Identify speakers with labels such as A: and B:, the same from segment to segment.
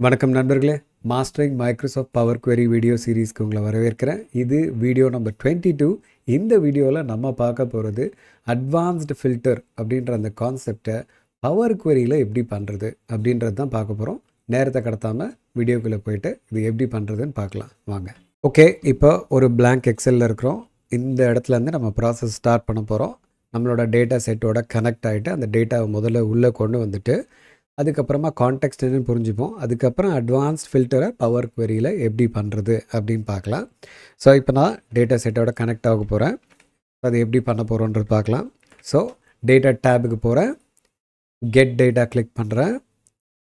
A: வணக்கம் நண்பர்களே, mastering Microsoft power query video சீரீஸ்க்கு உங்களை வரவேற்கிறேன். இது வீடியோ நம்பர் 22. இந்த வீடியோவில் நம்ம பார்க்க போகிறது அட்வான்ஸ்டு ஃபில்டர் அப்படின்ற அந்த கான்செப்டை பவர் குவெரியில் எப்படி பண்ணுறது அப்படின்றது தான் பார்க்க போகிறோம். நேரத்தை கடத்தாமல் வீடியோக்குள்ளே போயிட்டு இது எப்படி பண்ணுறதுன்னு பார்க்கலாம் வாங்க. ஓகே, இப்போ ஒரு blank எக்ஸலில் இருக்கிறோம். இந்த இடத்துலேருந்து நம்ம ப்ராசஸ் ஸ்டார்ட் பண்ண போகிறோம். நம்மளோட டேட்டா செட்டோட கனெக்ட் ஆகிட்டு அந்த டேட்டாவை முதல்ல உள்ளே கொண்டு வந்துட்டு அதுக்கப்புறமா கான்டெக்ஸ்ட் என்னன்னு புரிஞ்சுப்போம். அதுக்கப்புறம் அட்வான்ஸ்ட் ஃபில்டரை பவர் குவெரியில் எப்படி பண்ணுறது அப்படின்னு பார்க்கலாம். ஸோ இப்போ நான் டேட்டா செட்டோட கனெக்ட் ஆக போகிறேன். அது எப்படி பண்ண போகிறோன்றது பார்க்கலாம். ஸோ டேட்டா டேபுக்கு போகிறேன், கெட் டேட்டா கிளிக் பண்ணுறேன்,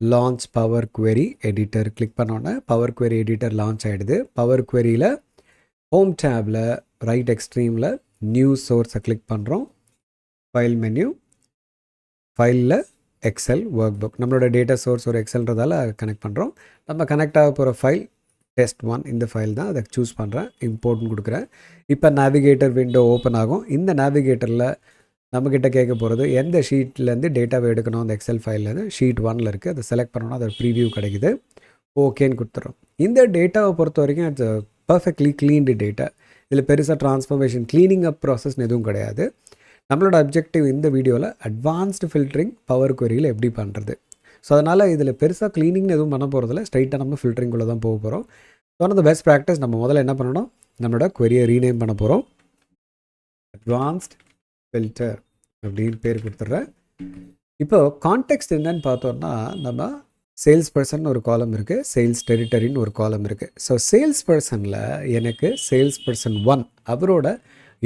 A: launch power query editor click பண்ணோன்னே பவர் குவெரி எடிட்டர் லான்ச் ஆகிடுது. பவர் குவெரியில் ஹோம் டேபில் ரைட் எக்ஸ்ட்ரீமில் நியூ சோர்ஸை கிளிக் பண்ணுறோம். ஃபைல் மெனு, ஃபைலில் எக்ஸல் ஒர்க் புக், நம்மளோட டேட்டா சோர்ஸ் ஒரு எக்ஸல்ன்றதால கனெக்ட் பண்ணுறோம். நம்ம கனெக்ட் ஆக போகிற ஃபைல் test1 இந்த ஃபைல் தான். அதை சூஸ் பண்ணுறேன், இம்போர்ட்னு கொடுக்குறேன். இப்போ நேவிகேட்டர் விண்டோ ஓப்பன் ஆகும். இந்த நேவிகேட்டரில் நம்மக்கிட்ட கேட்க போகிறது எந்த ஷீட்லேருந்து டேட்டாவை எடுக்கணும். அந்த எக்ஸல் ஃபைல்லேருந்து ஷீட் 1 இருக்குது. அதை செலக்ட் பண்ணோன்னா அதோட ப்ரீவியூ கிடைக்குது. ஓகேன்னு கொடுத்துறோம். இந்த டேட்டாவை பொறுத்த வரைக்கும் இட்ஸ் பர்ஃபெக்ட்லி க்ளீன்டு டேட்டா. இதில் பெருசாக ட்ரான்ஸ்ஃபர்மேஷன் க்ளீனிங் அப் ப்ராசஸ்னு எதுவும் கிடையாது. நம்மளோட அப்ஜெக்டிவ் இந்த வீடியோவில் அட்வான்ஸ்டு ஃபில்டரிங் பவர் குவெரியில் எப்படி பண்ணுறது. ஸோ அதனால் இதில் பெருசாக க்ளீனிங்னு எதுவும் பண்ண போகிறதில்ல, ஸ்ட்ரைட்டாக நம்ம ஃபில்டரிங்குள்ளே தான் போக போகிறோம். One of the best practice, நம்ம முதல்ல என்ன பண்ணணும், நம்மளோட குவெரியை ரீநேம் பண்ண போகிறோம். அட்வான்ஸ்ட் ஃபில்டர் அப்படின்னு பேர் கொடுத்துட்றேன். இப்போ கான்டெக்ஸ்ட் என்னன்னு பார்த்தோன்னா, நம்ம சேல்ஸ் பர்சன் ஒரு காலம் இருக்குது, சேல்ஸ் டெரிட்டரின்னு ஒரு காலம் இருக்குது. ஸோ சேல்ஸ் பர்சனில் எனக்கு சேல்ஸ் பர்சன் 1 அவரோட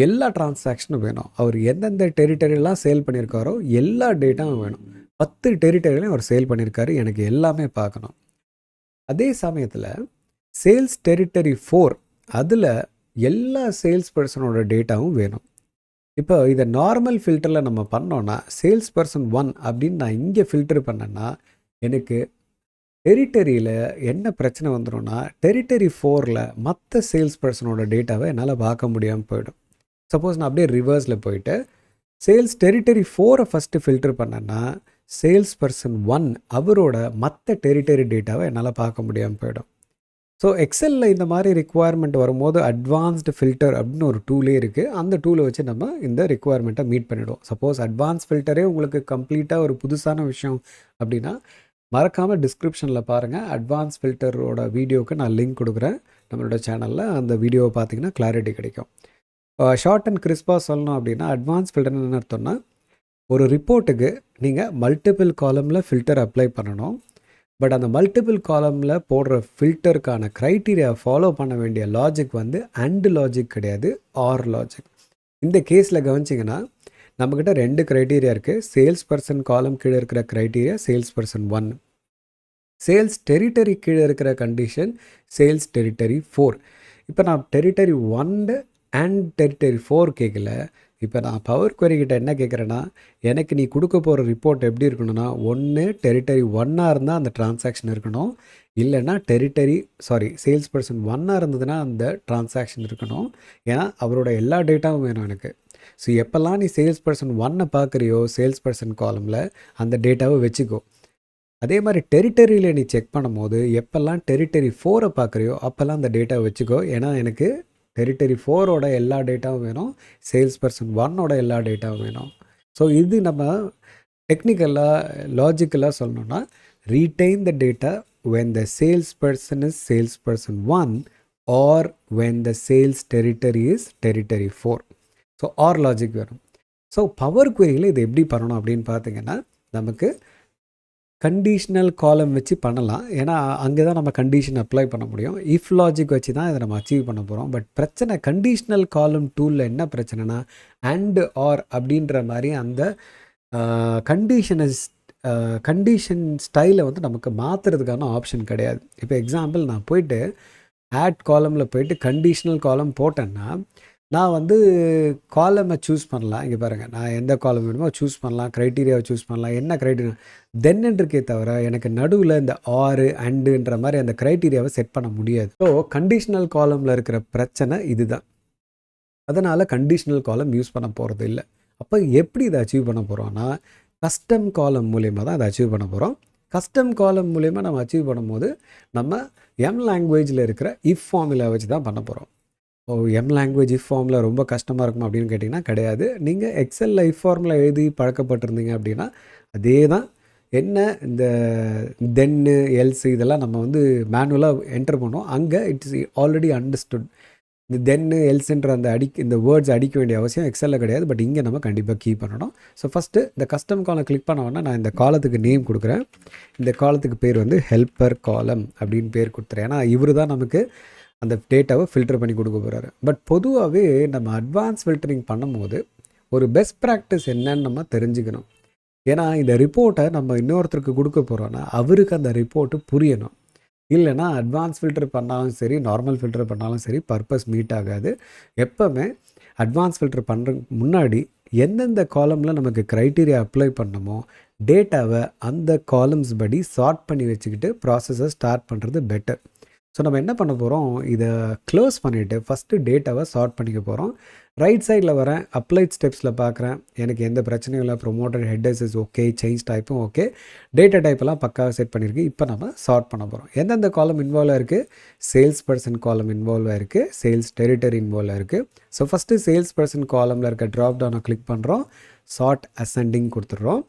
A: எல்லா டிரான்சாக்ஷனும் வேணும். அவர் எந்தெந்த டெரிட்டரியெல்லாம் சேல் பண்ணியிருக்காரோ எல்லா டேட்டாவும் வேணும். 10 டெரிட்டரியிலையும் அவர் சேல் பண்ணியிருக்காரு, எனக்கு எல்லாமே பார்க்கணும். அதே சமயத்தில் சேல்ஸ் டெரிட்டரி 4 அதில் எல்லா சேல்ஸ் பர்சனோட டேட்டாவும் வேணும். இப்போ இதை நார்மல் ஃபில்டரில் நம்ம பண்ணோன்னா சேல்ஸ் பர்சன் 1 அப்படின்னு நான் இங்கே ஃபில்டர் பண்ணேன்னா எனக்கு டெரிட்டரியில் என்ன பிரச்சனை வந்துடும்னா, டெரிட்டரி 4ல் மற்ற சேல்ஸ் பர்சனோட டேட்டாவை என்னால் பார்க்க முடியாமல் போயிடும். சப்போஸ் நான் அப்படியே ரிவர்ஸில் போயிட்டு சேல்ஸ் டெரிட்டரி 4 ஃபஸ்ட்டு ஃபில்டர் பண்ணேன்னா சேல்ஸ் பர்சன் 1 அவரோட மற்ற டெரிட்டரி டேட்டாவை என்னால் பார்க்க முடியாமல் போயிடும். ஸோ எக்ஸலில் இந்த மாதிரி ரிக்குவயர்மெண்ட் வரும்போது அட்வான்ஸ்டு ஃபில்டர் அப்படின்னு ஒரு டூலே இருக்குது. அந்த டூலை வச்சு நம்ம இந்த ரிக்குவயர்மெண்ட்டை மீட் பண்ணிவிடுவோம். சப்போஸ் அட்வான்ஸ் ஃபில்டரே உங்களுக்கு கம்ப்ளீட்டாக ஒரு புதுசான விஷயம் அப்படின்னா மறக்காமல் டிஸ்கிரிப்ஷனில் பாருங்கள். அட்வான்ஸ் ஃபில்டரோட வீடியோவுக்கு நான் லிங்க் கொடுக்குறேன் நம்மளோட சேனலில். அந்த வீடியோவை பார்த்தீங்கன்னா கிளாரிட்டி கிடைக்கும். ஷார்ட் அண்ட் கிறிஸ்பாக சொல்லணும் அப்படின்னா அட்வான்ஸ் ஃபில்டர்னு என்ன அர்த்தம்னா, ஒரு ரிப்போர்ட்டுக்கு நீங்கள் மல்டிபிள் காலமில் ஃபில்டர் அப்ளை பண்ணணும். பட் அந்த மல்டிபிள் காலமில் போடுற ஃபில்டருக்கான க்ரைட்டீரியா ஃபாலோ பண்ண வேண்டிய லாஜிக் வந்து அண்ட் லாஜிக் கிடையாது, ஆர் லாஜிக். இந்த கேஸில் கவனிச்சிங்கன்னா நம்மக்கிட்ட 2 க்ரைட்டீரியா இருக்குது. சேல்ஸ் பர்சன் காலம் கீழே இருக்கிற criteria sales person 1, sales territory கீழே இருக்கிற கண்டிஷன் சேல்ஸ் டெரிட்டரி 4. இப்போ நான் டெரிட்டரி 1 அண்ட் டெரிட்டரி 4 கேட்கல. இப்போ நான் பவர் குவெரி கிட்ட என்ன கேட்குறேன்னா, எனக்கு நீ கொடுக்க போகிற ரிப்போர்ட் எப்படி இருக்கணும்னா, ஒன்று டெரிட்டரி 1ஆக இருந்தால் அந்த டிரான்சாக்ஷன் இருக்கணும், இல்லைன்னா சேல்ஸ் பர்சன் 1ஆக இருந்ததுன்னா அந்த டிரான்சாக்ஷன் இருக்கணும். ஏன்னா அவரோட எல்லா டேட்டாவும் வேணும் எனக்கு. ஸோ எப்போல்லாம் நீ சேல்ஸ் பர்சன் 1 பார்க்குறியோ சேல்ஸ் பர்சன் காலமில் அந்த டேட்டாவை வச்சுக்கோ. அதே மாதிரி டெரிட்டரியில் நீ செக் பண்ணும்போது எப்போல்லாம் டெரிட்டரி 4 பார்க்குறியோ அப்போல்லாம் அந்த டேட்டாவை வச்சுக்கோ. ஏன்னா எனக்கு டெரிட்டரி 4ஓட எல்லா டேட்டாவும் வேணும், சேல்ஸ் பர்சன் 1ஓட எல்லா டேட்டாவும் வேணும். ஸோ இது நம்ம டெக்னிக்கலாக லாஜிக்கலாக சொல்லணும்னா, retain the data when the sales person is sales person 1 or when the sales territory is territory 4. So or logic வேணும். ஸோ பவர் குவெரியில் இது எப்படி பண்ணணும் அப்படின்னு பார்த்தீங்கன்னா, நமக்கு கண்டிஷனல் காலம் வச்சு பண்ணலாம். ஏன்னா அங்கே தான் நம்ம கண்டிஷன் அப்ளை பண்ண முடியும். இஃப் லாஜிக் வச்சு தான் இதை நம்ம அச்சீவ் பண்ண போகிறோம். பட் பிரச்சனை கண்டிஷனல் காலம் டூலில் என்ன பிரச்சனைனா, அண்ட் ஆர் அப்படின்ற மாதிரி அந்த கண்டிஷன் ஸ்டைலை வந்து நமக்கு மாற்றுறதுக்கான ஆப்ஷன் கிடையாது. இப்போ எக்ஸாம்பிள் நான் போயிட்டு ஆட் காலமில் போயிட்டு கண்டிஷனல் காலம் போட்டேன்னா நான் வந்து காலமை சூஸ் பண்ணலாம். இங்கே பாருங்கள், நான் எந்த காலம் வேணுமோ சூஸ் பண்ணலாம், க்ரைட்டீரியாவை சூஸ் பண்ணலாம். என்ன க்ரைட்டீரியா தென்னு இருக்கே தவிர எனக்கு நடுவில் இந்த ஆறு அண்டுன்ற மாதிரி அந்த க்ரைட்டீரியாவை செட் பண்ண முடியாது. ஸோ கண்டிஷனல் காலமில் இருக்கிற பிரச்சனை இதுதான். அதனால் கண்டிஷனல் காலம் யூஸ் பண்ண போகிறது இல்லை. அப்போ எப்படி இதை அச்சீவ் பண்ண போகிறோன்னா, கஸ்டம் காலம் மூலயமா தான் அதை அச்சீவ் பண்ண போகிறோம். கஸ்டம் காலம் மூலயமா நம்ம அச்சீவ் பண்ணும்போது நம்ம எம் லாங்குவேஜில் இருக்கிற இஃப் ஃபார்முலா வச்சு தான் பண்ண போகிறோம். எம் லாங்குவேஜ் இஃப் ஃபார்முலா ரொம்ப கஷ்டமாக இருக்கும் அப்படின்னு கேட்டிங்கன்னா கிடையாது. நீங்கள் எக்ஸலில் இஃப் ஃபார்முலா எழுதி பழக்கப்பட்டிருந்தீங்க அப்படின்னா அதே தான். என்ன இந்த தென்னு எல்ஸ் இதெல்லாம் நம்ம வந்து மேனுவலாக என்டர் பண்ணோம். அங்கே இட்ஸ் ஆல்ரெடி அண்டர்ஸ்டுட். இந்த தென்னு எல்ஸ்ன்ற அந்த இந்த வேர்ட்ஸ் அடிக்க வேண்டிய அவசியம் எக்ஸலில் கிடையாது. பட் இங்கே நம்ம கண்டிப்பாக கீ பண்ணணும். ஸோ ஃபஸ்ட்டு இந்த கஸ்டம் காலம் கிளிக் பண்ண உடனே நான் இந்த காலத்துக்கு நேம் கொடுக்குறேன். இந்த காலத்துக்கு பேர் வந்து ஹெல்ப்பர் காலம் அப்படின்னு பேர் கொடுத்துறேன். ஏன்னா இவர் தான் நமக்கு அந்த டேட்டாவை ஃபில்டர் பண்ணி கொடுக்க போகிறாரு. பட் பொதுவாகவே நம்ம அட்வான்ஸ் ஃபில்டரிங் பண்ணும்போது ஒரு பெஸ்ட் ப்ராக்டிஸ் என்னன்னு நம்ம தெரிஞ்சுக்கணும். ஏன்னா இந்த ரிப்போர்ட்டை நம்ம இன்னொருத்தருக்கு கொடுக்க போகிறோன்னா அவருக்கு அந்த ரிப்போர்ட்டு புரியணும். இல்லைனா அட்வான்ஸ் ஃபில்டர் பண்ணாலும் சரி, நார்மல் ஃபில்டர் பண்ணாலும் சரி, பர்பஸ் மீட் ஆகாது. எப்போவுமே அட்வான்ஸ் ஃபில்டர் பண்ணுறதுக்கு முன்னாடி எந்தெந்த காலமில் நமக்கு க்ரைட்டீரியா அப்ளை பண்ணணுமோ டேட்டாவை அந்த காலம்ஸ் படி சார்ட் பண்ணி வச்சுக்கிட்டு ப்ராசஸை ஸ்டார்ட் பண்ணுறது பெட்டர். ஸோ நம்ம என்ன பண்ண போகிறோம், இதை க்ளோஸ் பண்ணிவிட்டு ஃபஸ்ட்டு டேட்டாவை சார்ட் பண்ணிக்க போகிறோம். ரைட் சைடில் வரேன், அப்ளைட் ஸ்டெப்ஸில் பார்க்குறேன், எனக்கு எந்த பிரச்சனையும் இல்லை. Promoted headers is okay, change டைப்பும் ஓகே, டேட்டா டைப்பெல்லாம் பக்காவாக செட் பண்ணியிருக்கு. இப்போ நம்ம சார்ட் பண்ண போகிறோம். எந்தெந்த காலம் இன்வால்வ் ஆகிருக்கு, சேல்ஸ் பர்சன் காலம் இன்வால்வ் ஆகிருக்கு, சேல்ஸ் டெரிட்டரி இன்வால்வ் ஆகிருக்கு. ஸோ ஃபஸ்ட்டு சேல்ஸ் பர்சன் காலமில் இருக்க ட்ராப் டவுனை கிளிக் பண்ணுறோம், சார்ட் அசெண்டிங் கொடுத்துட்றோம்.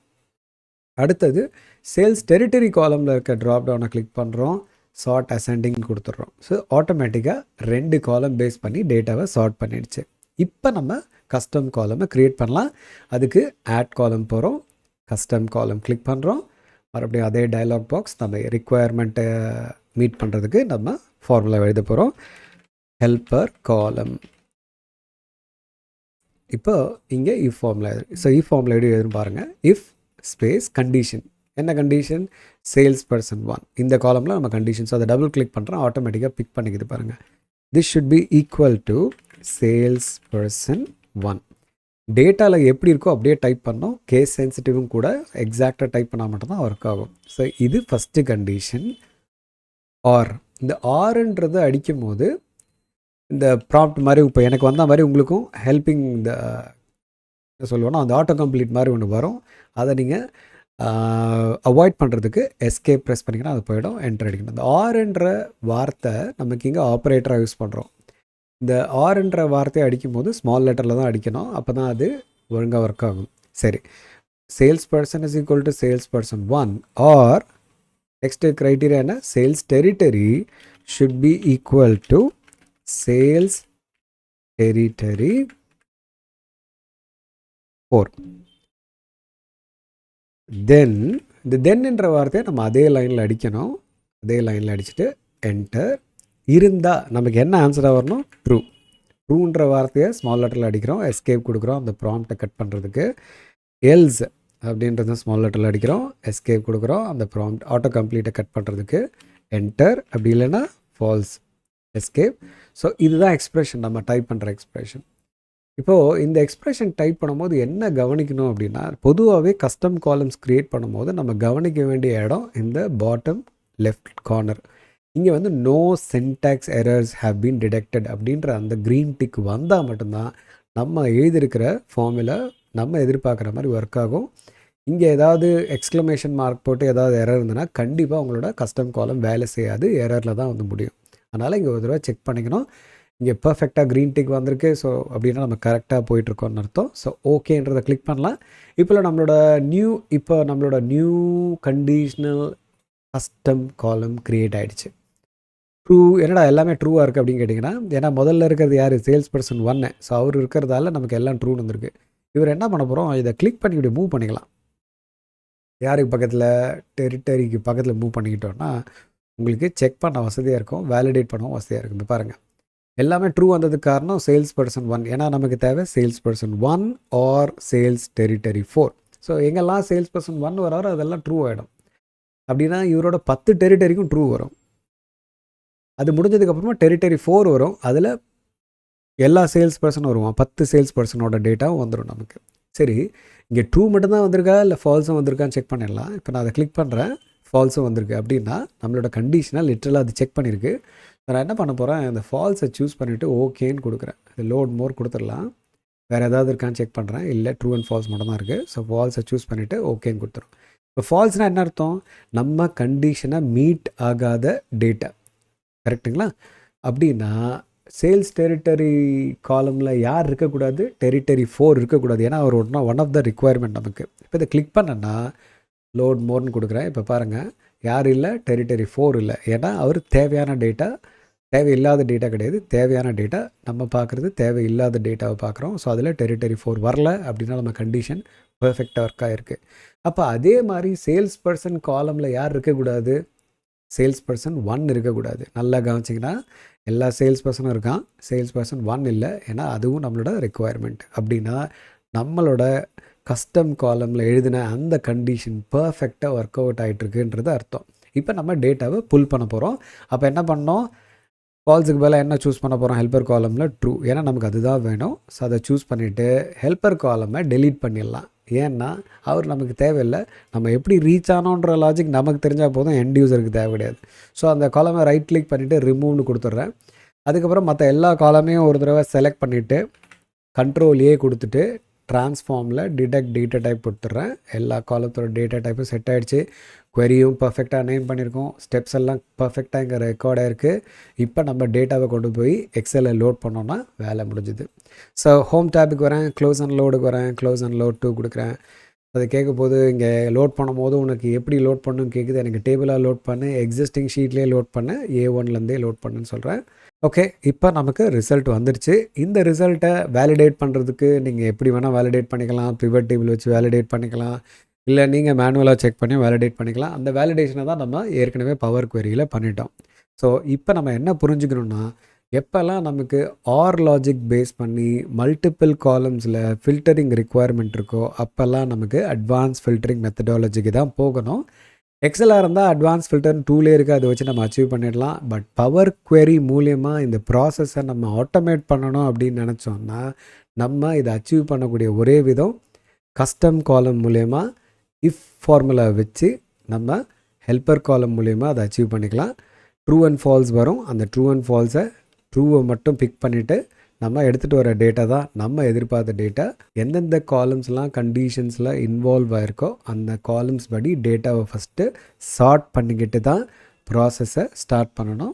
A: அடுத்தது சேல்ஸ் டெரிட்டரி காலமில் இருக்க ட்ராப் டவுனை கிளிக் பண்ணுறோம், சார்ட் அசெண்டிங் கொடுத்துட்றோம். ஸோ ஆட்டோமேட்டிக்காக 2 காலம் பேஸ் பண்ணி டேட்டாவை சார்ட் பண்ணிடுச்சு. இப்போ நம்ம கஸ்டம் காலமை க்ரியேட் பண்ணலாம். அதுக்கு ஆட் காலம் போகிறோம், கஸ்டம் காலம் கிளிக் பண்ணுறோம். மறுபடியும் அதே டயலாக் பாக்ஸ் நம்ம ரிக்குவயர்மெண்ட்டை மீட் பண்ணுறதுக்கு நம்ம ஃபார்முலா எழுத போகிறோம், ஹெல்ப்பர் காலம். இப்போ இங்கே இஃப் ஃபார்முலா எழுது. ஸோ இஃப் ஃபார்முலா எப்படி எழுதுன்னு பாருங்கள். If space condition. என்ன கண்டிஷன், சேல்ஸ் பர்சன் 1. இந்த காலமில் நம்ம கண்டிஷன். ஸோ அதை டபுள் கிளிக் பண்ணுறோம், ஆட்டோமேட்டிக்காக பிக் பண்ணிக்கிது பாருங்கள். This should be equal to sales person 1. டேட்டாவில் எப்படி இருக்கோ அப்படியே டைப் பண்ணோம். கேஸ் சென்சிட்டிவும் கூட எக்ஸாக்டாக டைப் பண்ணால் மட்டும்தான் ஒர்க் ஆகும். ஸோ இது ஃபஸ்ட்டு கண்டிஷன். ஆர், இந்த ஆர்ன்றது அடிக்கும் போது இந்த ப்ராம்ப்ட் மாதிரி இப்போ எனக்கு வந்த மாதிரி உங்களுக்கும் ஹெல்பிங் இந்த சொல்லுவோன்னா அந்த ஆட்டோ கம்ப்ளீட் மாதிரி ஒன்று வரும். அதை நீங்கள் அவாய்ட் பண்ணுறதுக்கு எஸ்கேப் ப்ரெஸ் பண்ணிங்கன்னா அது போயிடும், என்டர் அடிக்கணும். இந்த ஆர்ன்ற வார்த்தை நமக்கு இங்கே ஆப்ரேட்டராக யூஸ் பண்ணுறோம். இந்த ஆர்ன்ற வார்த்தையை அடிக்கும்போது ஸ்மால் லெட்டரில் தான் அடிக்கணும், அப்போ தான் அது ஒழுங்காக ஒர்க் ஆகும். சரி, sales person is equal to sales person 1 or next criteria என்ன, sales territory should be equal to sales territory 4. Then இந்த தென்ன்ற வார்த்தையை நம்ம அதே லைனில் அடிக்கணும். அதே லைனில் அடிச்சுட்டு என்டர். இருந்தால் நமக்கு என்ன ஆன்சராக வரணும், ட்ரூ. ட்ரூன்ற வார்த்தையை ஸ்மால் லெட்டரில் அடிக்கிறோம், எஸ்கேப் கொடுக்குறோம் அந்த ப்ராம்ப்டை கட் பண்ணுறதுக்கு. எல்ஸ் அப்படின்றத ஸ்மால் லெட்டரில் அடிக்கிறோம், எஸ்கேப் கொடுக்குறோம் அந்த ப்ராம்ப்ட் ஆட்டோ கம்ப்ளீட்டை கட் பண்ணுறதுக்கு. என்டர். அப்படி இல்லைன்னா ஃபால்ஸ், எஸ்கேப். ஸோ இதுதான் எக்ஸ்ப்ரெஷன், நம்ம டைப் பண்ணுற எக்ஸ்ப்ரெஷன். இப்போது இந்த எக்ஸ்ப்ரெஷன் டைப் பண்ணும்போது என்ன கவனிக்கணும் அப்படின்னா, பொதுவாகவே கஸ்டம் காலம்ஸ் க்ரியேட் பண்ணும்போது நம்ம கவனிக்க வேண்டிய இடம் இந்த பாட்டம் லெஃப்ட் கார்னர். இங்கே வந்து no syntax errors have been detected அப்படின்ற அந்த க்ரீன் டிக் வந்தால் மட்டும்தான் நம்ம எழுதியிருக்கிற ஃபார்முலா நம்ம எதிர்பார்க்குற மாதிரி ஒர்க் ஆகும். இங்கே ஏதாவது எக்ஸ்க்ளமேஷன் மார்க் போட்டு ஏதாவது எரர் இருந்ததுன்னா கண்டிப்பாக உங்களோட கஸ்டம் காலம் வேலை செய்யாது, எரரில் தான் வந்து முடியும். அதனால் இங்கே ஒரு தடவை செக் பண்ணிக்கணும். இங்கே பர்ஃபெக்டாக க்ரீன் டிக் வந்திருக்கு, ஸோ அப்படின்னா நம்ம கரெக்டாக போயிட்டுருக்கோன்னு அர்த்தம். ஸோ ஓகேன்றதை கிளிக் பண்ணலாம். இப்போ நம்மளோட நியூ கண்டிஷ்னல் கஸ்டம் காலம் க்ரியேட் ஆகிடுச்சு. ட்ரூ, என்னடா எல்லாமே ட்ரூவாக இருக்குது அப்படின்னு கேட்டிங்கன்னா, ஏன்னா முதல்ல இருக்கிறது யார், சேல்ஸ் பர்சன் 1. ஸோ அவர் இருக்கிறதால நமக்கு எல்லாம் ட்ரூன்னு வந்திருக்கு. இவர் என்ன பண்ண போகிறோம், இதை கிளிக் பண்ணி இப்படி மூவ் பண்ணிக்கலாம். யாருக்கு பக்கத்தில், டெரிட்டரிக்கு பக்கத்தில் மூவ் பண்ணிக்கிட்டோன்னா உங்களுக்கு செக் பண்ண வசதியாக இருக்கும், வேலிடேட் பண்ணவும் வசதியாக இருக்கும். இப்போ பாருங்கள், எல்லாமே ட்ரூ வந்ததுக்கு காரணம் சேல்ஸ் பர்சன் 1. ஏன்னா நமக்கு தேவை sales person 1 or sales territory 4. So எங்கெல்லாம் சேல்ஸ் பர்சன் 1 வராரோ அதெல்லாம் ட்ரூ ஆகிடும். அப்படின்னா இவரோட 10 டெரிட்டரிக்கும் ட்ரூ வரும். அது முடிஞ்சதுக்கப்புறமா டெரிட்டரி 4 வரும், அதில் எல்லா சேல்ஸ் பர்சனும் வருவான், 10 சேல்ஸ் பர்சனோட டேட்டாவும் வந்துடும் நமக்கு. சரி, இங்கே ட்ரூ மட்டும்தான் வந்திருக்கா இல்லை ஃபால்ஸும் வந்திருக்கான்னு செக் பண்ணிடலாம். இப்போ நான் அதை கிளிக் பண்ணுறேன், ஃபால்ஸும் வந்திருக்கு. அப்படின்னா நம்மளோட கண்டிஷனாக லிட்டரலாக அது செக் பண்ணியிருக்கு. நான் என்ன பண்ண போகிறேன், அந்த ஃபால்ஸை சூஸ் பண்ணிவிட்டு ஓகேன்னு கொடுக்குறேன். இது லோட் மோர் கொடுத்துடலாம். வேறு ஏதாவது இருக்கான்னு செக் பண்ணுறேன், இல்லை ட்ரூ அண்ட் ஃபால்ஸ் மட்டும் தான் இருக்குது. ஸோ ஃபால்ஸை சூஸ் பண்ணிவிட்டு ஓகேன்னு கொடுத்துரும். இப்போ ஃபால்ஸ்னால் என்ன அர்த்தம்? நம்ம கண்டிஷனை மீட் ஆகாத டேட்டா. கரெக்டுங்களா? அப்படின்னா சேல்ஸ் டெரிட்டரி காலமில் யார் இருக்கக்கூடாது? டெரிட்டரி 4 இருக்கக்கூடாது. ஏன்னா அவர் ஒன் ஆஃப் த ரிக்குவயர்மெண்ட் நமக்கு. இப்போ இதை கிளிக் பண்ணேன்னா லோட் மோர்னு கொடுக்குறேன். இப்போ பாருங்கள், யார் இல்லை? டெரிட்டரி 4 இல்லை. ஏன்னா அவர் தேவையான டேட்டா, தேவையில்லாத டேட்டா கிடையாது, தேவையான டேட்டா. நம்ம பார்க்குறது தேவையில்லாத டேட்டாவை பார்க்குறோம். ஸோ அதில் டெரிட்டரி 4 வரல அப்படின்னா நம்ம கண்டிஷன் பர்ஃபெக்டாக ஒர்க் ஆகிருக்கு. அப்போ அதே மாதிரி சேல்ஸ் பர்சன் காலமில் யார் இருக்கக்கூடாது? சேல்ஸ் பர்சன் 1 இருக்கக்கூடாது. நல்லா கவனிச்சிங்கன்னா எல்லா சேல்ஸ் பர்சனும் இருக்கான், சேல்ஸ் பர்சன் 1 இல்லை. ஏன்னா அதுவும் நம்மளோட ரெக்குவயர்மெண்ட். அப்படின்னா நம்மளோட கஸ்டம் காலமில் எழுதின அந்த கண்டிஷன் பர்ஃபெக்டாக ஒர்க் அவுட் ஆகிட்டுருக்குன்றது அர்த்தம். இப்போ நம்ம டேட்டாவை புல் பண்ண போகிறோம். அப்போ என்ன பண்ணோம்? ஃபால்ஸுக்கு பதிலாக என்ன சூஸ் பண்ண போகிறோம்? ஹெல்ப்பர் காலமில் ட்ரூ. ஏன்னா நமக்கு அதுதான் வேணும். ஸோ அதை சூஸ் பண்ணிவிட்டு ஹெல்ப்பர் காலமை டெலீட் பண்ணிடலாம். ஏன்னா அவர் நமக்கு தேவையில்லை. நம்ம எப்படி ரீச் ஆனோன்ற லாஜிக் நமக்கு தெரிஞ்சால் போதும், எண்ட் யூஸருக்கு தேவை கிடையாது. ஸோ அந்த காலமை ரைட் கிளிக் பண்ணிவிட்டு ரிமூவ்னு கொடுத்துட்றேன். அதுக்கப்புறம் மற்ற எல்லா காலமையும் ஒரு தடவை செலக்ட் பண்ணிவிட்டு Ctrl A கொடுத்துட்டு ட்ரான்ஸ்ஃபார்மில் டிடெக்ட் டேட்டா டைப் கொடுத்துட்றேன். எல்லா காலத்தோட டேட்டா டைப்பும் செட் ஆகிடுச்சு. queryயும் பர்ஃபெக்டாக நேம் பண்ணியிருக்கோம். ஸ்டெப்ஸ் எல்லாம் பர்ஃபெக்டாக இங்கே ரெக்கார்ட் ஆகிருக்கு. இப்போ நம்ம டேட்டாவை கொண்டு போய் எக்ஸலில் லோட் பண்ணோன்னா வேலை முடிஞ்சுது. ஸோ ஹோம் டேபுக்கு வரேன், க்ளோஸ் அண்ட் லோடுக்கு வரேன், க்ளோஸ் அண்ட் லோட் 2 கொடுக்குறேன். அது கேட்க போது இங்கே லோட் பண்ணும் போது உனக்கு எப்படி லோட் பண்ணுன்னு கேட்குது. எனக்கு டேபிளாக லோட் பண்ணு, எக்ஸிஸ்டிங் ஷீட்லேயே லோட் பண்ணு, A1லேருந்தே லோட் பண்ணுன்னு சொல்கிறேன். ஓகே, இப்போ நமக்கு ரிசல்ட் வந்துடுச்சு. இந்த ரிசல்ட்டை வேலிடேட் பண்ணுறதுக்கு நீங்கள் எப்படி வேணால் வேலிடேட் பண்ணிக்கலாம். பிவட் டேபிள் வச்சு வேலிடேட் பண்ணிக்கலாம், இல்லை நீங்கள் மேனுவலாக செக் பண்ணி வேலிடேட் பண்ணிக்கலாம். அந்த வேலிடேஷனை தான் நம்ம ஏற்கனவே பவர் குவரியில் பண்ணிட்டோம். ஸோ இப்போ நம்ம என்ன புரிஞ்சுக்கணுன்னா, எப்போல்லாம் நமக்கு ஆர் லாஜிக் பேஸ் பண்ணி மல்டிபிள் காலம்ஸில் ஃபில்டரிங் ரிக்குவயர்மெண்ட் இருக்கோ அப்போல்லாம் நமக்கு அட்வான்ஸ் ஃபில்டரிங் மெத்தடாலஜிக்கு தான் போகணும். எக்ஸலாக இருந்தால் அட்வான்ஸ் ஃபில்டர்னு டூலே இருக்குது, அதை வச்சு நம்ம அச்சீவ் பண்ணிடலாம். பட் பவர் குவெரி மூலியமாக இந்த ப்ராசஸை நம்ம ஆட்டோமேட் பண்ணணும் அப்படின்னு நினச்சோன்னா நம்ம இதை அச்சீவ் பண்ணக்கூடிய ஒரே விதம் கஸ்டம் காலம் மூலயமா இஃப் ஃபார்முலா வச்சு நம்ம ஹெல்ப்பர் காலம் மூலயமா அதை அச்சீவ் பண்ணிக்கலாம். ட்ரூ அண்ட் ஃபால்ஸ் வரும். அந்த ட்ரூ அண்ட் ஃபால்ஸை ட்ரூவை மட்டும் பிக் பண்ணிவிட்டு நம்ம எடுத்துகிட்டு வர டேட்டா தான் நம்ம எதிர்பார்த்த டேட்டா. எந்தெந்த காலம்ஸ்லாம் கண்டிஷன்ஸில் இன்வால்வ் ஆகிருக்கோ அந்த காலம்ஸ் படி டேட்டாவை ஃபஸ்ட்டு சார்ட் பண்ணிக்கிட்டு தான் ப்ராசஸை ஸ்டார்ட் பண்ணணும்.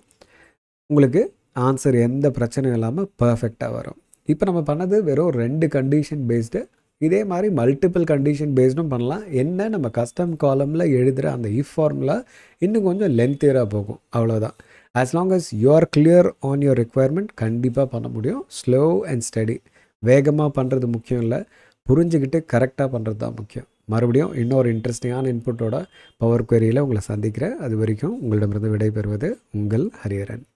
A: உங்களுக்கு ஆன்சர் எந்த பிரச்சனையும் இல்லாமல் பர்ஃபெக்டாக வரும். இப்போ நம்ம பண்ணது வெறும் 2 கண்டிஷன் பேஸ்டு. இதே மாதிரி மல்டிபிள் கண்டிஷன் பேஸ்டும் பண்ணலாம். என்ன நம்ம கஸ்டம் காலமில் எழுதுகிற அந்த இஃப் ஃபார்முலா இன்னும் கொஞ்சம் லென்த்தியராக போகும், அவ்வளோதான். as long as you are clear on your requirement கண்டிப்பாக பண்ண முடியும். Slow and study. வேகமாக பண்ணுறது முக்கியம் இல்லை, புரிஞ்சுக்கிட்டு கரெக்டாக பண்ணுறது தான் முக்கியம். மறுபடியும் இன்னொரு இன்ட்ரெஸ்டிங்கான இன்புட்டோட பவர் குவரியில் உங்களை சந்திக்கிறேன். அது வரைக்கும் உங்களிடமிருந்து விடைபெறுவது உங்கள் ஹரிஹரன்.